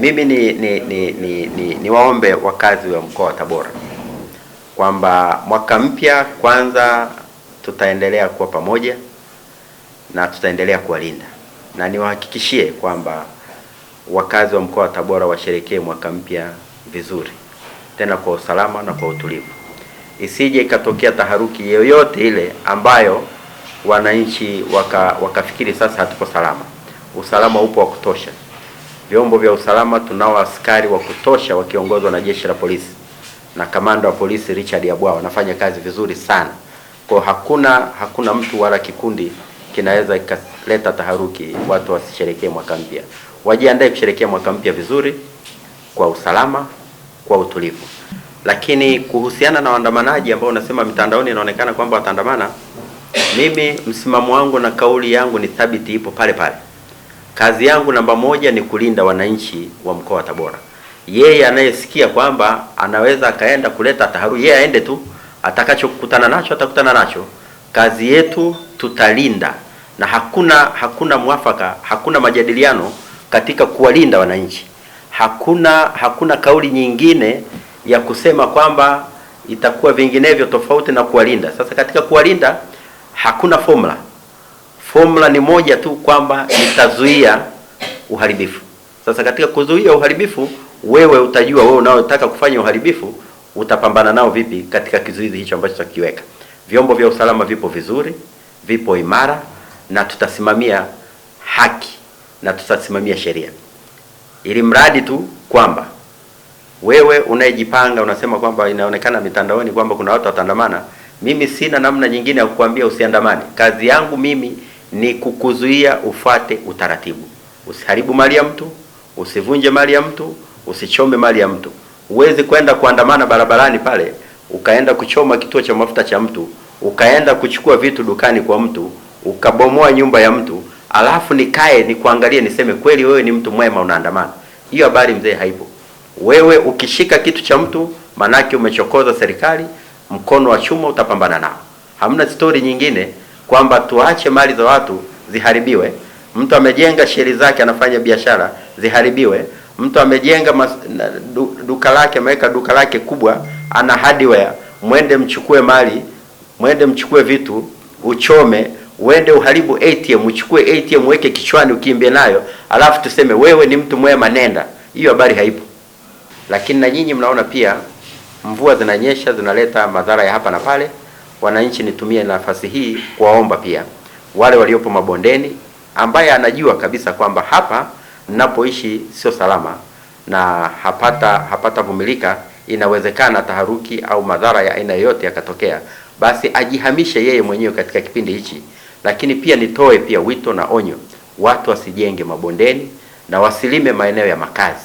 Mimi ni waombe wakazi wa mkoa wa Tabora kwamba mwaka mpya kwanza tutaendelea kuwa pamoja na tutaendelea kuwalinda, na niwahakikishie kwamba wakazi wa mkoa wa Tabora washerekee mwaka mpya vizuri, tena kwa usalama na kwa utulivu. Isije ikatokea taharuki yoyote ile ambayo wananchi wakafikiri sasa hatuko salama. Usalama upo wa kutosha. Vyombo vya usalama tunao askari wa kutosha wakiongozwa na jeshi la polisi na kamanda wa polisi Richard Yabwa wanafanya kazi vizuri sana. Kwa hakuna mtu wala kikundi kinaweza ikaleta taharuki watu wasisherekee mwaka mpya. Wajiandae kusherekea mwaka mpya vizuri kwa usalama, kwa utulivu. Lakini kuhusiana na waandamanaji ambao unasema mitandaoni inaonekana kwamba wataandamana, mimi msimamo wangu na kauli yangu ni thabiti, ipo pale pale. Kazi yangu namba moja ni kulinda wananchi wa mkoa wa Tabora. Yeye anayesikia kwamba anaweza akaenda kuleta taharuki, yeye aende tu, atakachokutana nacho atakutana nacho. Kazi yetu tutalinda, na hakuna mwafaka, hakuna majadiliano katika kuwalinda wananchi. Hakuna kauli nyingine ya kusema kwamba itakuwa vinginevyo tofauti na kuwalinda. Sasa katika kuwalinda hakuna formula. Formula ni moja tu, kwamba nitazuia uharibifu. Sasa katika kuzuia uharibifu, wewe utajua wewe unaotaka kufanya uharibifu utapambana nao vipi katika kizuizi hicho ambacho tutakiweka. Vyombo vya usalama vipo vizuri, vipo imara, na tutasimamia haki na tutasimamia sheria. Ili mradi tu kwamba wewe unayejipanga unasema kwamba inaonekana mitandaoni kwamba kuna watu wataandamana, mimi sina namna nyingine ya kukuambia usiandamane. Kazi yangu mimi ni kukuzuia ufuate utaratibu. Usiharibu mali ya mtu, usivunje mali ya mtu, usichome mali ya mtu. Huwezi kwenda kuandamana barabarani pale, ukaenda kuchoma kituo cha mafuta cha mtu, ukaenda kuchukua vitu dukani kwa mtu, ukabomoa nyumba ya mtu, alafu nikae nikuangalie niseme kweli wewe ni mtu mwema unaandamana. Hiyo habari mzee haipo. Wewe ukishika kitu cha mtu, manake umechokoza serikali, mkono wa chuma utapambana nao. Hamna story nyingine kwamba tuache mali za watu ziharibiwe. Mtu amejenga sheri zake, anafanya biashara, ziharibiwe. Mtu amejenga duka lake, ameweka duka lake kubwa, ana hardware, mwende mchukue mali, mwende mchukue vitu, uchome, uende uharibu ATM, uchukue ATM weke kichwani ukimbie nayo, alafu tuseme wewe ni mtu mwema nenda. Hiyo habari haipo. Lakini na nyinyi mnaona pia mvua zinanyesha, zinaleta madhara ya hapa na pale. Wananchi, nitumie nafasi hii kuwaomba pia wale waliopo mabondeni, ambaye anajua kabisa kwamba hapa ninapoishi sio salama na hapata vumilika, inawezekana taharuki au madhara ya aina yoyote yakatokea, basi ajihamishe yeye mwenyewe katika kipindi hichi. Lakini pia nitoe pia wito na onyo, watu wasijenge mabondeni na wasilime maeneo ya makazi.